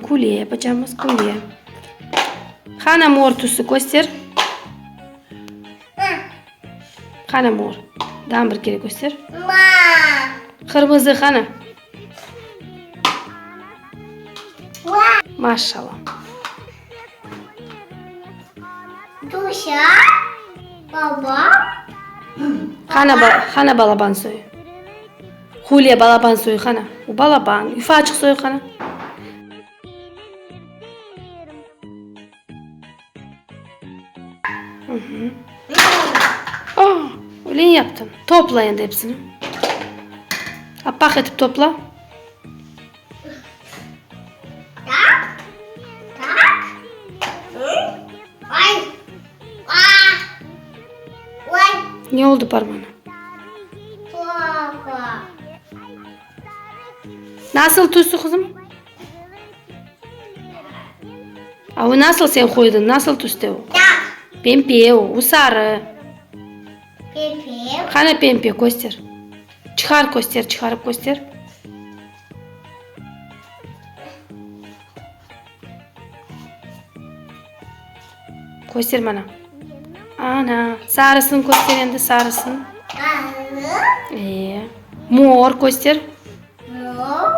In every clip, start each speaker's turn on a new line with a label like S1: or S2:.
S1: Kolye yapacağımız kolye. Hana mor tusu göster. Hana mor. Daha bir kere göster. Kırmızı hana. Maşallah.
S2: Duşa. Baba.
S1: Hana balaban soyu. Kolye balaban soyu hana. O balaban. Üfe açık soyu hana. Öyle yaptın. Topla şimdi hepsini. Apak edip topla.
S2: Tak. Tak. Ay. Ay.
S1: Ne oldu parmağına?
S2: Baba.
S1: Nasıl tuzlu kızım? O nasıl sen koydun? Nasıl tuzlu o?
S2: Tak.
S1: Pembe o. O sarı.
S2: Pepe.
S1: Hana pembe göster. Çıkar göster. Çıkarıp göster. Göster bana. Ana. Sarısını göster şimdi sarısını.
S2: Arı.
S1: Mor göster.
S2: Mor.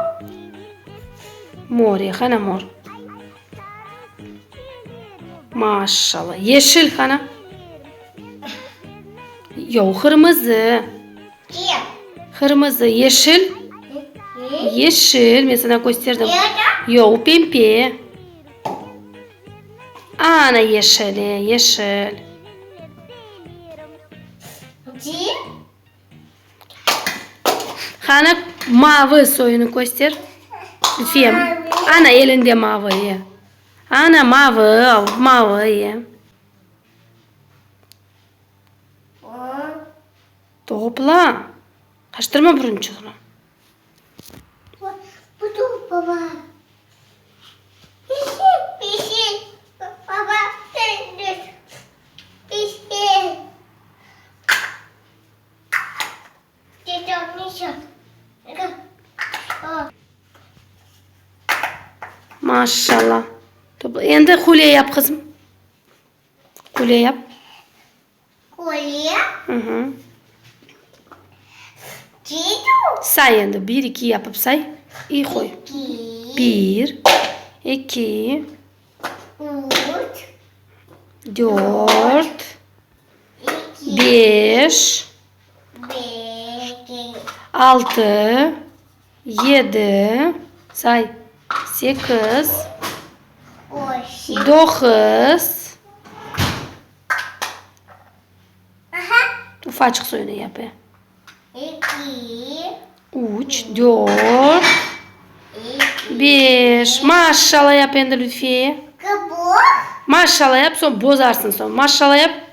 S1: Mor ya. Hana mor. Maşallah. Yeşil hana. Yok kırmızı.
S2: Kim?
S1: Kırmızı, yeşil. Yeşil. Ben sana gösterdim. Yok pembe. Ana yeşil. Yeşil.
S2: Kim?
S1: Hana mavi soyunu göster. Lütfen. Ana elinde mavi. Ana mavi. Mavi. Topla. Kaçtırma buruncuğunu.
S2: Bu da baba. Pişir. Baba sen düz. Pişir. Nişan.
S1: Maşallah. Topla. Şimdi kolye yap kızım. Kolye yap.
S2: Kolye.
S1: Hı.
S2: Cidu.
S1: Say şimdi. 1, 2 yapıp say. İyi koy. 1, 2,
S2: 3.
S1: 4, 5, 6, 7, say. 8, 9. Ufacık suyunu yap. 3, 4, 5. Maşallah yap Ender Lütfiye. Maşallah yap, sonra bozarsın sonra. Maşallah yap.